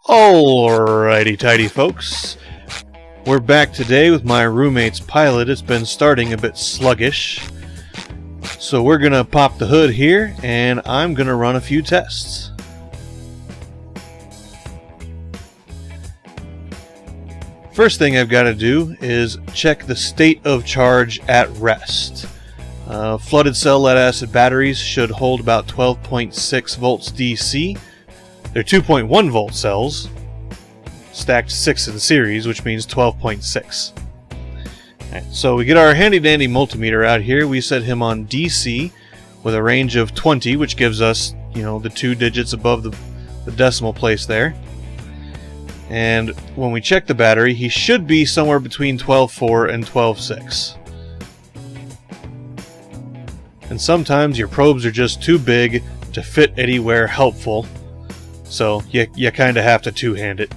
Alrighty tighty folks, we're back today with my roommate's pilot. It's been starting a bit sluggish, so we're gonna pop the hood here and I'm gonna run a few tests. First thing I've got to do is check the state of charge at rest. Flooded cell lead acid batteries should hold about 12.6 volts DC. They're 2.1 volt cells, stacked 6 in series, which means 12.6. Right, so we get our handy dandy multimeter out here. We set him on DC with a range of 20, which gives us, the 2 digits above the decimal place there. And when we check the battery, he should be somewhere between 12.4 and 12.6. And sometimes your probes are just too big to fit anywhere helpful, so you kind of have to two-hand it.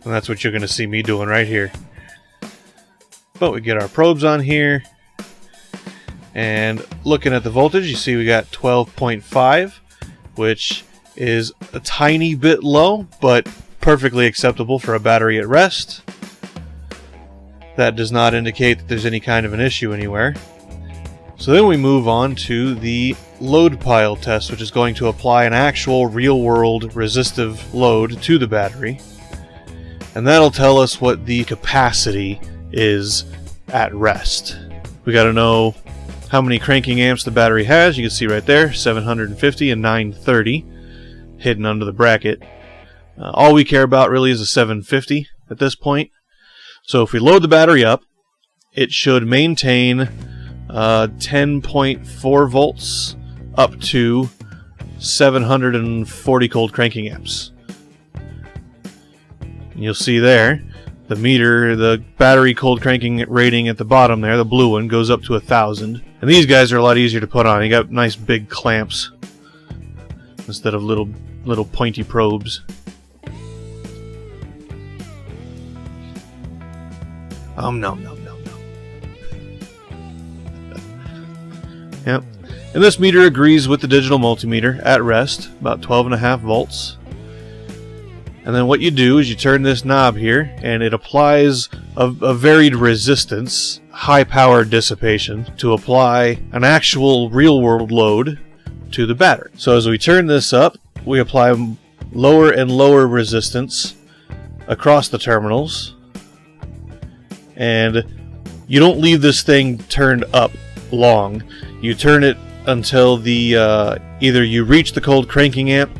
And that's what you're going to see me doing right here. But we get our probes on here, and looking at the voltage, you see we got 12.5, which is a tiny bit low, but perfectly acceptable for a battery at rest. That does not indicate that there's any kind of an issue anywhere. So then we move on to the load pile test, which is going to apply an actual real-world resistive load to the battery. And that'll tell us what the capacity is at rest. We got to know how many cranking amps the battery has. You can see right there, 750 and 930 hidden under the bracket. All we care about really is a 750 at this point. So if we load the battery up, it should maintain 10.4 volts up to 740 cold cranking amps. And you'll see there, the meter, the battery cold cranking rating at the bottom there, the blue one, goes up to 1,000. And these guys are a lot easier to put on. You got nice big clamps instead of little pointy probes. No. Yep. And this meter agrees with the digital multimeter at rest, about 12.5 volts. And then what you do is you turn this knob here, and it applies a varied resistance, high power dissipation, to apply an actual real-world load to the battery. So as we turn this up, we apply lower and lower resistance across the terminals. And you don't leave this thing turned up long. You turn it until the either you reach the cold cranking amp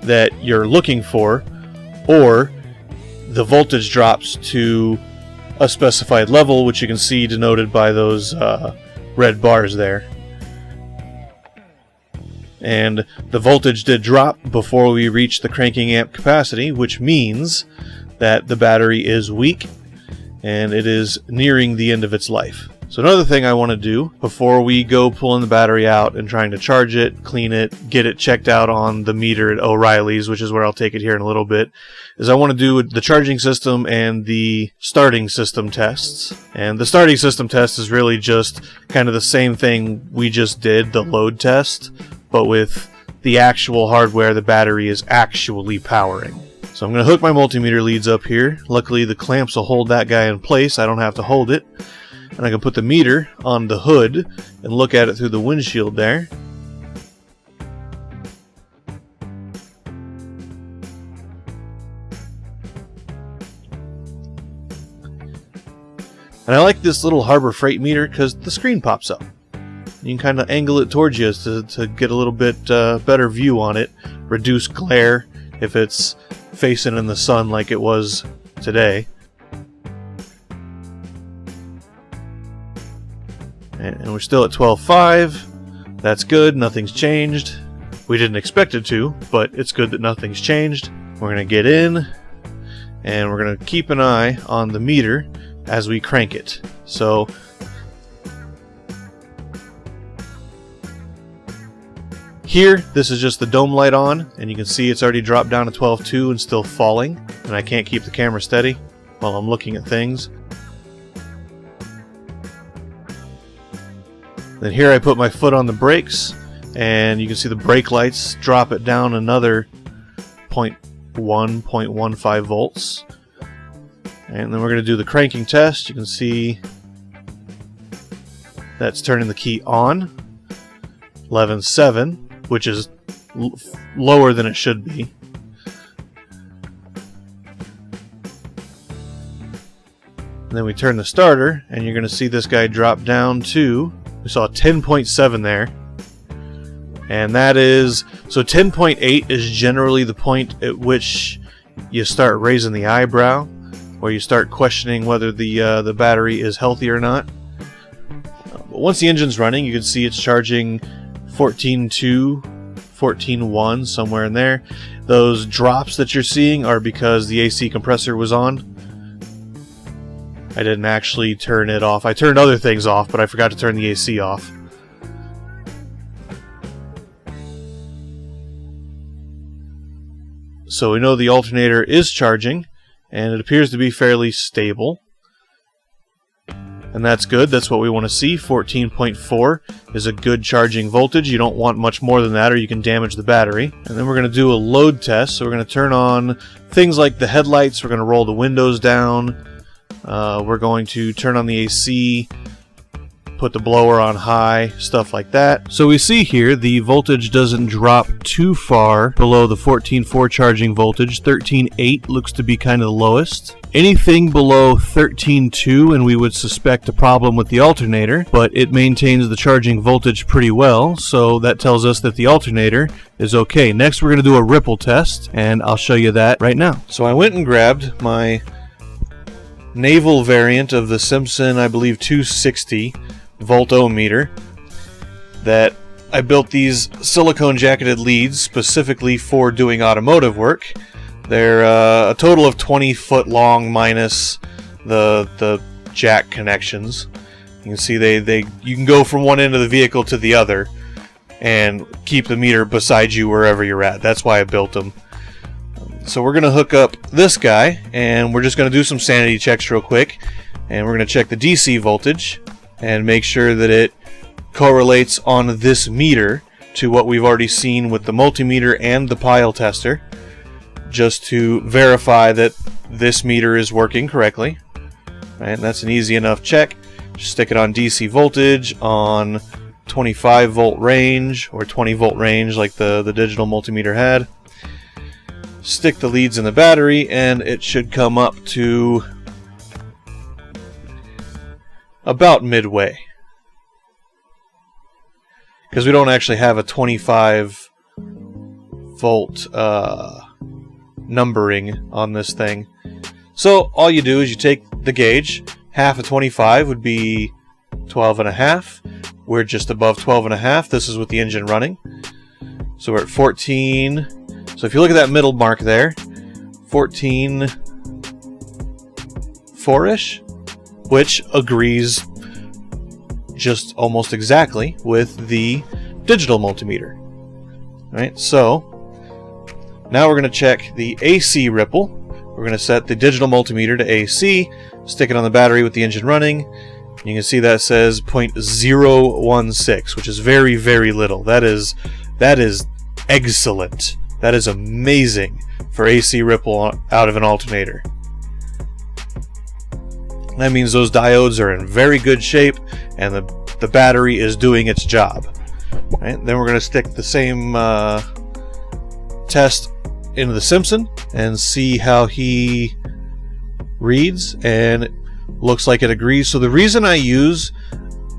that you're looking for, or the voltage drops to a specified level, which you can see denoted by those red bars there. And the voltage did drop before we reached the cranking amp capacity, which means that the battery is weak and it is nearing the end of its life. So another thing I want to do before we go pulling the battery out and trying to charge it, clean it, get it checked out on the meter at O'Reilly's, which is where I'll take it here in a little bit, is I want to do the charging system and the starting system tests. And the starting system test is really just kind of the same thing we just did, the load test, but with the actual hardware the battery is actually powering. So I'm going to hook my multimeter leads up here. Luckily the clamps will hold that guy in place. I don't have to hold it. And I can put the meter on the hood and look at it through the windshield there. And I like this little Harbor Freight meter because the screen pops up. You can kind of angle it towards you to get a little bit better view on it. Reduce glare if it's facing in the sun like it was today. And we're still at 12.5. That's good, nothing's changed. We didn't expect it to, but it's good that nothing's changed. We're going to get in, and we're going to keep an eye on the meter as we crank it. So here, this is just the dome light on, and you can see it's already dropped down to 12.2 and still falling, and I can't keep the camera steady while I'm looking at things. Then here I put my foot on the brakes, and you can see the brake lights drop it down another 1.15 volts. And then we're going to do the cranking test. You can see that's turning the key on. 11.7, which is lower than it should be. And then we turn the starter, and you're going to see this guy drop down to, we saw 10.7 there. And that is, so 10.8 is generally the point at which you start raising the eyebrow, where you start questioning whether the battery is healthy or not. But once the engine's running, you can see it's charging 14.2, 14.1, somewhere in there. Those drops that you're seeing are because the AC compressor was on. I didn't actually turn it off. I turned other things off, but I forgot to turn the AC off. So we know the alternator is charging, and it appears to be fairly stable. And that's good. That's what we want to see. 14.4 is a good charging voltage. You don't want much more than that, or you can damage the battery. And then we're going to do a load test. So we're going to turn on things like the headlights. We're going to roll the windows down. We're going to turn on the AC, put the blower on high, stuff like that. So we see here the voltage doesn't drop too far below the 14.4 charging voltage. 13.8 looks to be kind of the lowest. Anything below 13.2 and we would suspect a problem with the alternator, but it maintains the charging voltage pretty well, so that tells us that the alternator is okay. Next we're going to do a ripple test, and I'll show you that right now. So I went and grabbed my naval variant of the Simpson, I believe 260 voltometer, that I built these silicone jacketed leads specifically for doing automotive work. They're a total of 20 foot long minus the jack connections. You can see you can go from one end of the vehicle to the other and keep the meter beside you wherever you're at. That's why I built them. So we're going to hook up this guy, and we're just going to do some sanity checks real quick. And we're going to check the DC voltage and make sure that it correlates on this meter to what we've already seen with the multimeter and the pile tester, just to verify that this meter is working correctly. Right, and that's an easy enough check. Just stick it on DC voltage on 25 volt range or 20 volt range like the digital multimeter had. Stick the leads in the battery, and it should come up to about midway, because we don't actually have a 25 volt numbering on this thing. So all you do is you take the gauge. Half of 25 would be 12.5. We're just above 12.5. This is with the engine running. So we're at 14. So if you look at that middle mark there, 14.4-ish, which agrees just almost exactly with the digital multimeter. Right? So now we're going to check the AC ripple. We're going to set the digital multimeter to AC, stick it on the battery with the engine running. You can see that says 0.016, which is very, very little. That is excellent. That is amazing for AC ripple out of an alternator. That means those diodes are in very good shape, and the battery is doing its job. Right? Then we're going to stick the same test into the Simpson and see how he reads, and it looks like it agrees. So the reason I use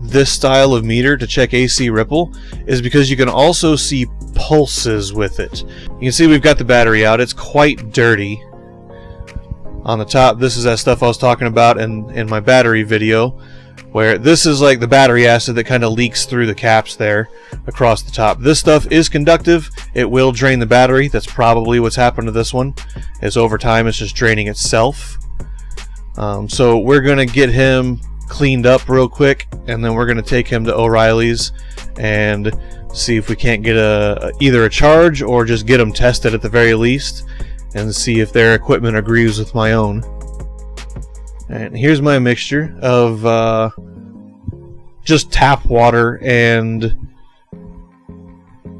this style of meter to check AC ripple is because you can also see pulses with it. You can see we've got the battery out. It's quite dirty on the top. This is that stuff I was talking about in my battery video, where this is like the battery acid that kind of leaks through the caps there across the top. This stuff is conductive. It will drain the battery. That's probably what's happened to this one, is over time it's just draining itself. So we're going to get him cleaned up real quick, and then we're going to take him to O'Reilly's and see if we can't get either a charge or just get them tested at the very least, and see if their equipment agrees with my own. And here's my mixture of just tap water and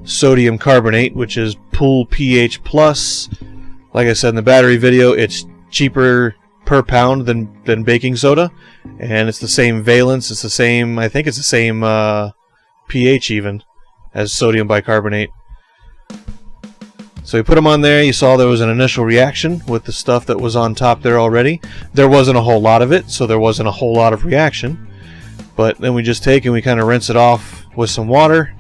sodium carbonate, which is Pool pH Plus Like I said in the battery video, it's cheaper per pound than baking soda, and it's the same valence. It's the same, I think it's the same pH even as sodium bicarbonate. So we put them on there. You saw there was an initial reaction with the stuff that was on top there already. There wasn't a whole lot of it, so there wasn't a whole lot of reaction. But then we just take and we kind of rinse it off with some water.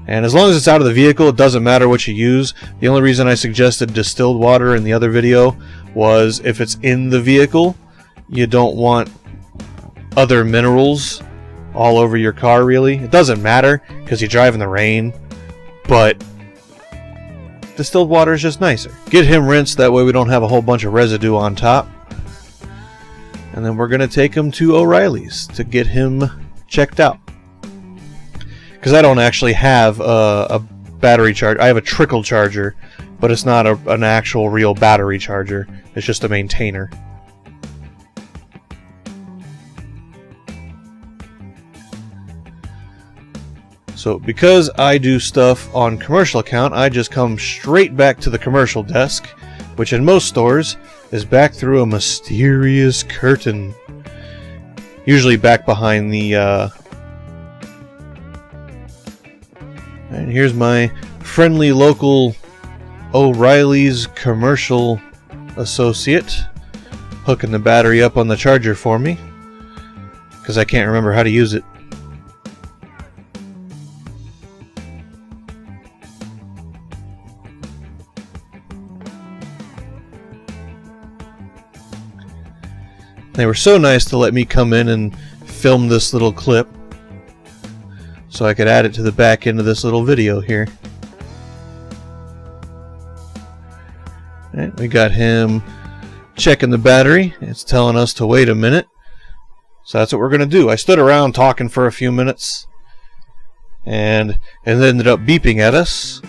And as long as it's out of the vehicle, it doesn't matter what you use. The only reason I suggested distilled water in the other video was if it's in the vehicle, you don't want other minerals all over your car, really. It doesn't matter because you drive in the rain, but distilled water is just nicer. Get him rinsed, that way we don't have a whole bunch of residue on top. And then we're going to take him to O'Reilly's to get him checked out. Because I don't actually have a battery charger. I have a trickle charger, but it's not an actual real battery charger. It's just a maintainer. So because I do stuff on commercial account, I just come straight back to the commercial desk, which in most stores is back through a mysterious curtain. Usually back behind the... And here's my friendly local O'Reilly's commercial associate hooking the battery up on the charger for me, because I can't remember how to use it. They were so nice to let me come in and film this little clip so I could add it to the back end of this little video here. Alright, we got him checking the battery. It's telling us to wait a minute. So that's what we're going to do. I stood around talking for a few minutes and it ended up beeping at us.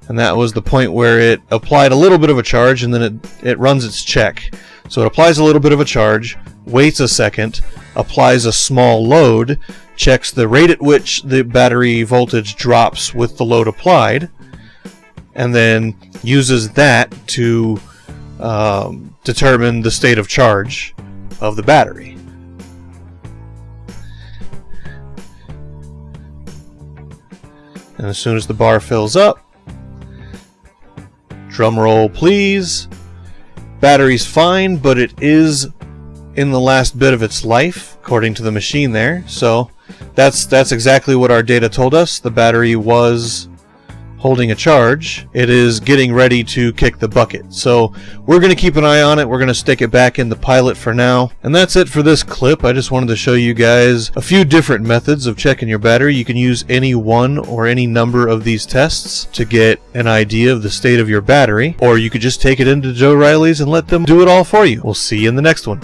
And that was the point where it applied a little bit of a charge and then it runs its check. So it applies a little bit of a charge, waits a second, applies a small load, checks the rate at which the battery voltage drops with the load applied, and then uses that to determine the state of charge of the battery. And as soon as the bar fills up, drum roll please, battery's fine, but it is in the last bit of its life, according to the machine there. So that's exactly what our data told us. The battery was holding a charge. It is getting ready to kick the bucket. So we're going to keep an eye on it. We're going to stick it back in the pilot for now. And that's it for this clip. I just wanted to show you guys a few different methods of checking your battery. You can use any one or any number of these tests to get an idea of the state of your battery, or you could just take it into Joe Riley's and let them do it all for you. We'll see you in the next one.